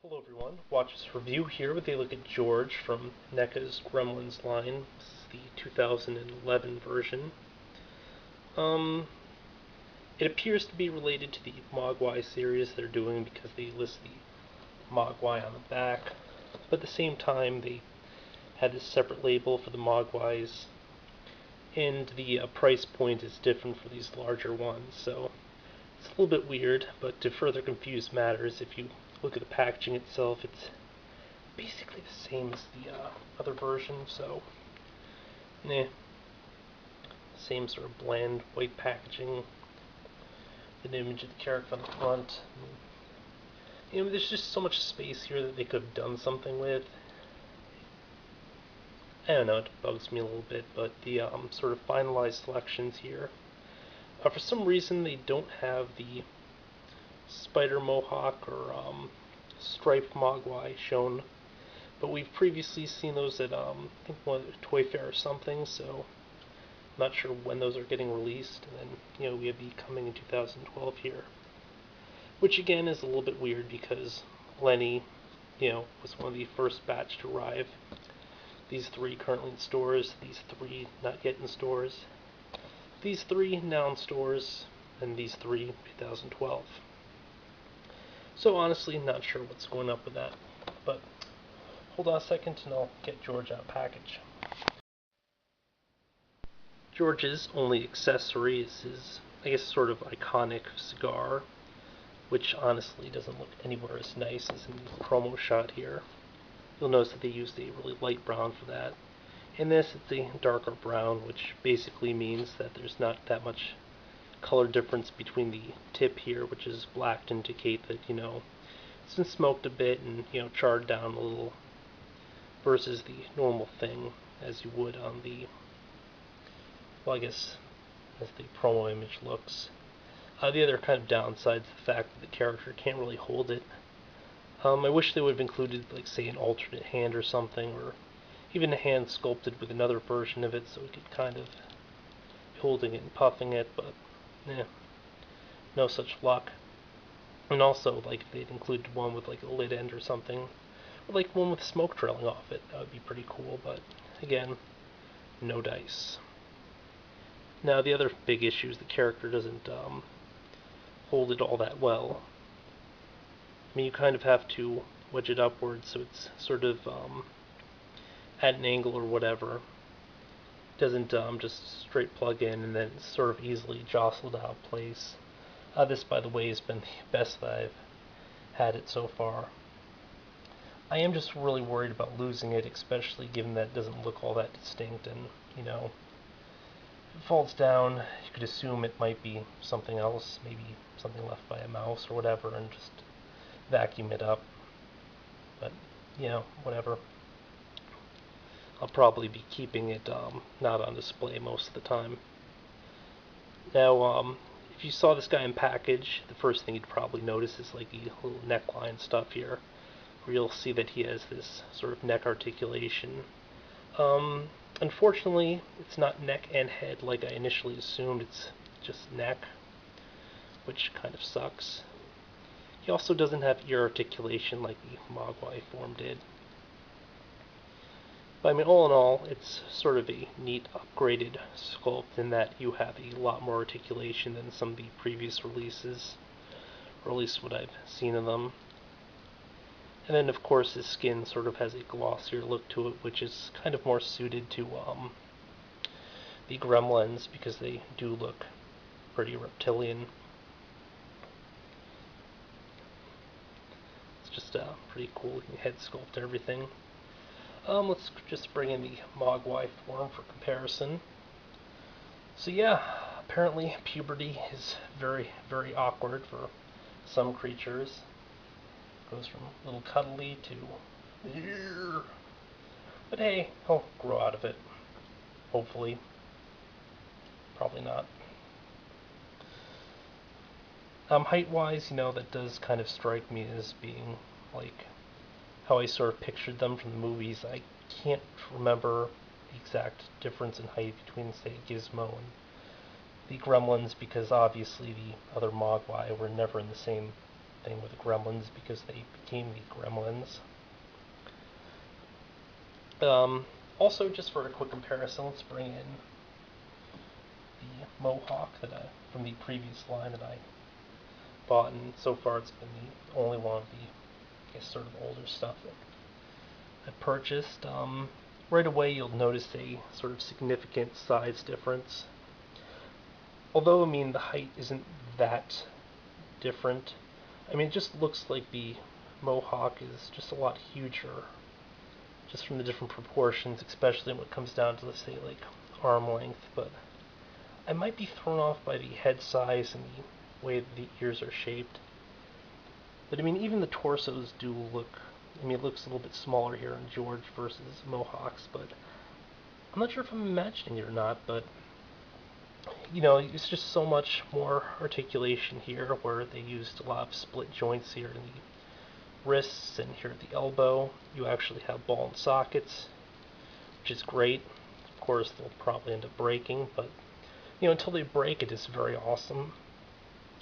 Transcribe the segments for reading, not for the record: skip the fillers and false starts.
Hello everyone, watch this review here with a look at George from NECA's Gremlins line. This is the 2011 version. It appears to be related to the Mogwai series they're doing because they list the Mogwai on the back, but at the same time they had this separate label for the Mogwais, and the price point is different for these larger ones, so it's a little bit weird, but to further confuse matters, if you look at the packaging itself, it's basically the same as the other version, so same sort of bland white packaging, an image of the character on the front. There's just so much space here that they could have done something with. I don't know, it bugs me a little bit, but the sort of finalized selections here, for some reason they don't have the spider mohawk or striped mogwai shown, but we've previously seen those at I think one Toy Fair or something, so I'm not sure when those are getting released. And then we have the coming in 2012 here, which again is a little bit weird because Lenny was one of the first batch to arrive. These three currently in stores, these three not yet in stores, these three now in stores, and these three 2012. So honestly, not sure what's going up with that, but hold on a second and I'll get George out of package. George's only accessory is his, I guess, sort of iconic cigar, which honestly doesn't look anywhere as nice as in the promo shot here. You'll notice that they used a really light brown for that. In this, it's a darker brown, which basically means that there's not that much color difference between the tip here, which is black to indicate that it's been smoked a bit and charred down a little, versus the normal thing as you would on the, well, I guess as the promo image looks. The other kind of downside is the fact that the character can't really hold it. I wish they would have included, like, say, an alternate hand or something, or even a hand sculpted with another version of it so we could kind of be holding it and puffing it, but no such luck. And also, like, if they'd included one with like a lid end or something, or like one with smoke trailing off it, that would be pretty cool, but again, no dice. Now, the other big issue is the character doesn't hold it all that well. I mean, you kind of have to wedge it upwards so it's sort of at an angle or whatever. It doesn't just straight plug in and then it's sort of easily jostled out of place. This, by the way, has been the best that I've had it so far. I am just really worried about losing it, especially given that it doesn't look all that distinct, and if it falls down, you could assume it might be something else, maybe something left by a mouse or whatever, and just vacuum it up. But whatever. I'll probably be keeping it not on display most of the time. Now, if you saw this guy in package, the first thing you'd probably notice is like the little neckline stuff here, where you'll see that he has this sort of neck articulation. Unfortunately, it's not neck and head like I initially assumed, it's just neck, which kind of sucks. He also doesn't have ear articulation like the Mogwai form did. But I mean, all in all, it's sort of a neat upgraded sculpt in that you have a lot more articulation than some of the previous releases, or at least what I've seen of them. And then, of course, his skin sort of has a glossier look to it, which is kind of more suited to the Gremlins, because they do look pretty reptilian. It's just a pretty cool looking head sculpt and everything. Let's just bring in the Mogwai form for comparison. So yeah, apparently puberty is very, very awkward for some creatures. It goes from a little cuddly to... But hey, he'll grow out of it. Hopefully. Probably not. Height-wise, that does kind of strike me as being like how I sort of pictured them from the movies. I can't remember the exact difference in height between, say, Gizmo and the Gremlins, because obviously the other Mogwai were never in the same thing with the Gremlins because they became the Gremlins. Also, just for a quick comparison, let's bring in the Mohawk from the previous line that I bought, and so far it's been the only one of the, I guess, sort of older stuff that I purchased. Right away you'll notice a sort of significant size difference. Although, I mean, the height isn't that different. I mean, it just looks like the Mohawk is just a lot huger, just from the different proportions, especially when it comes down to, let's say, like, arm length. But I might be thrown off by the head size and the way the ears are shaped. But, I mean, even the torsos do look, I mean, it looks a little bit smaller here on George versus Mohawks, but I'm not sure if I'm imagining it or not, but you know, it's just so much more articulation here, where they used a lot of split joints here in the wrists and here at the elbow. You actually have ball and sockets, which is great. Of course, they'll probably end up breaking, but you know, until they break, it is very awesome.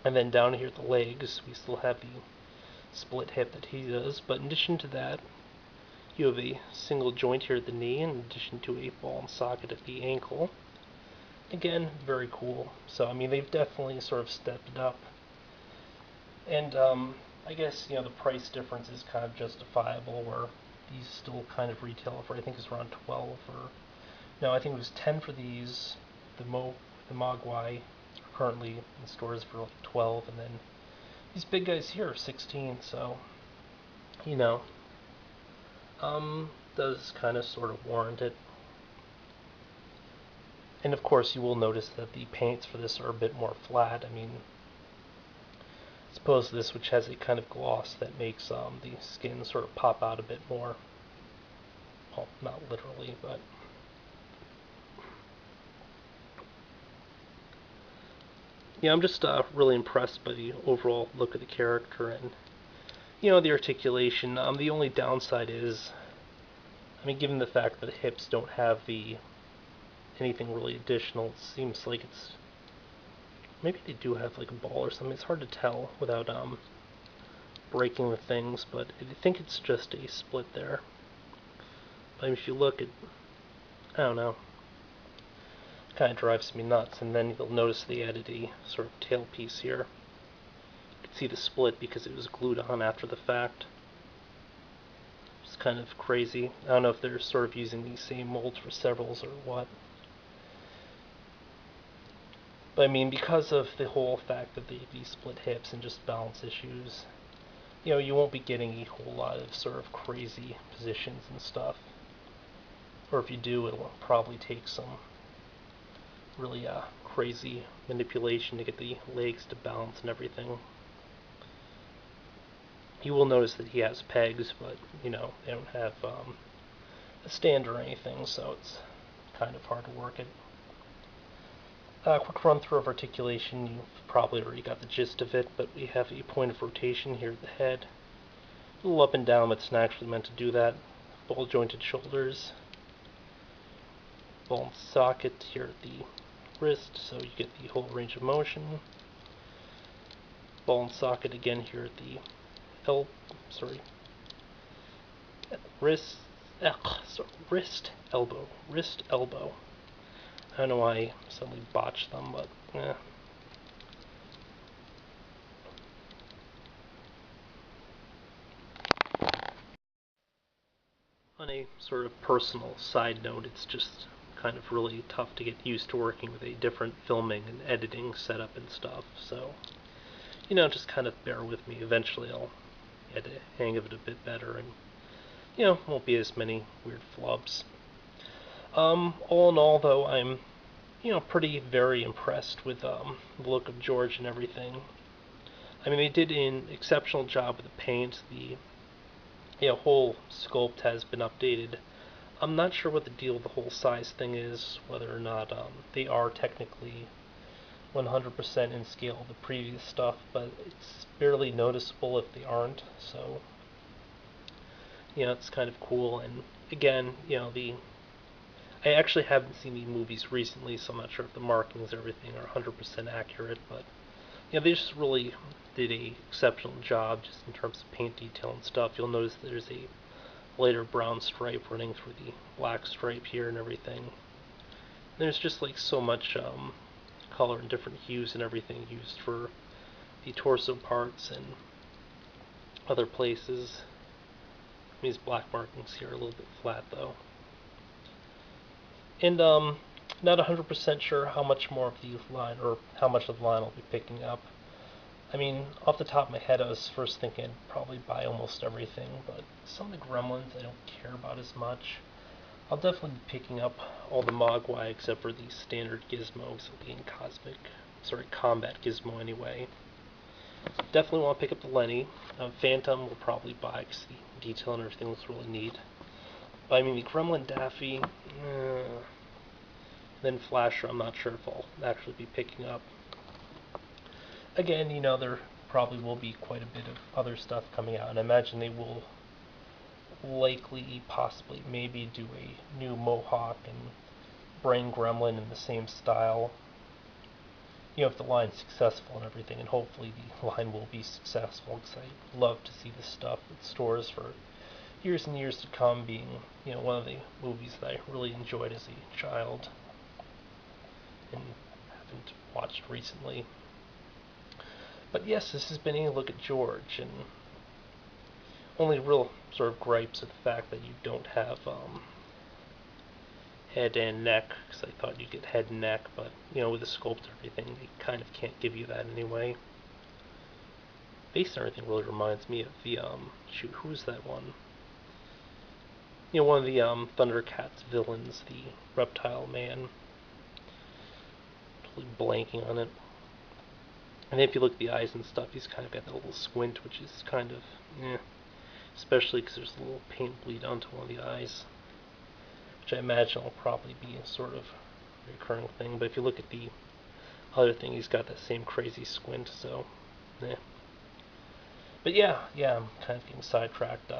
And then down here at the legs, we still have the split hip that he does, but in addition to that, you have a single joint here at the knee in addition to a ball and socket at the ankle. Again, very cool. So, I mean, they've definitely sort of stepped it up. And I guess, you know, the price difference is kind of justifiable, where these still kind of retail for, I think it's around 12, or no, I think it was 10 for these. The Mogwai are currently in stores for like 12, and then these big guys here are 16, so, you know, does kind of sort of warrant it. And of course, you will notice that the paints for this are a bit more flat. I mean, as opposed to this, which has a kind of gloss that makes the skin sort of pop out a bit more. Well, not literally, but yeah, I'm just really impressed by the overall look of the character and, you know, the articulation. The only downside is, I mean, given the fact that the hips don't have anything really additional, it seems like it's, maybe they do have like a ball or something. It's hard to tell without breaking the things, but I think it's just a split there. But if you look at, I don't know, it kind of drives me nuts. And then you'll notice they added a sort of tail piece here. You can see the split because it was glued on after the fact. It's kind of crazy. I don't know if they're sort of using these same molds for severals or what. But I mean, because of the whole fact that they have these split hips and just balance issues, you know, you won't be getting a whole lot of sort of crazy positions and stuff. Or if you do, it'll probably take some really crazy manipulation to get the legs to balance and everything. You will notice that he has pegs, but, you know, they don't have a stand or anything, so it's kind of hard to work it. Quick run through of articulation. You've probably already got the gist of it, but we have a point of rotation here at the head. A little up and down, but it's not actually meant to do that. Ball jointed shoulders. Ball and socket here at the wrist, so you get the whole range of motion. Ball and socket again here at the wrist, elbow. I don't know why I suddenly botched them, but On a sort of personal side note, it's just kind of really tough to get used to working with a different filming and editing setup and stuff, so, you know, just kind of bear with me. Eventually I'll get a hang of it a bit better, and, you know, won't be as many weird flubs. All in all, though, I'm, you know, very impressed with the look of George and everything. I mean, they did an exceptional job with the paint. The whole sculpt has been updated. I'm not sure what the deal with the whole size thing is, whether or not they are technically 100% in scale of the previous stuff, but it's barely noticeable if they aren't, so, you know, it's kind of cool. And again, you know, I actually haven't seen the movies recently, so I'm not sure if the markings and everything are 100% accurate, but Yeah, they just really did a exceptional job just in terms of paint detail and stuff. You'll notice there's a lighter brown stripe running through the black stripe here and everything. There's just like so much color and different hues and everything used for the torso parts and other places. These black markings here are a little bit flat though. And not 100% sure how much more of the line, or how much of the line I'll be picking up. I mean, off the top of my head, I was first thinking I'd probably buy almost everything, but some of the Gremlins I don't care about as much. I'll definitely be picking up all the Mogwai except for the standard Gizmo, combat Gizmo anyway. Definitely want to pick up the Lenny. Phantom will probably buy because the detail and everything looks really neat. But I mean, the Gremlin Daffy, then Flasher, I'm not sure if I'll actually be picking up. Again, there probably will be quite a bit of other stuff coming out, and I imagine they will likely, possibly, maybe do a new Mohawk and Brain Gremlin in the same style. If the line's successful and everything, and hopefully the line will be successful, because I love to see this stuff at stores for years and years to come, being, one of the movies that I really enjoyed as a child and haven't watched recently. But yes, this has been a look at George, and only real sort of gripes at the fact that you don't have head and neck, because I thought you'd get head and neck, but with the sculpt and everything, they kind of can't give you that anyway. Face and everything really reminds me of the shoot, who's that one? One of the Thundercats villains, the Reptile Man. Totally blanking on it. And if you look at the eyes and stuff, he's kind of got that little squint, which is kind of, especially because there's a little paint bleed onto one of the eyes, which I imagine will probably be a sort of recurring thing. But if you look at the other thing, he's got that same crazy squint, so, But yeah, I'm kind of getting sidetracked.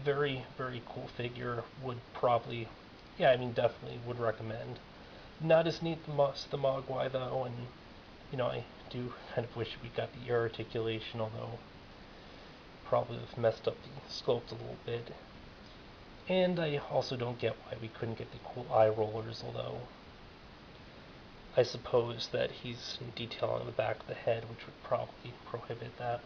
Very, very cool figure. Would probably, definitely would recommend. Not as neat as the Mogwai though, and I do kind of wish we got the ear articulation, although probably have messed up the sculpt a little bit. And I also don't get why we couldn't get the cool eye rollers, although I suppose that he's detailing the back of the head, which would probably prohibit that.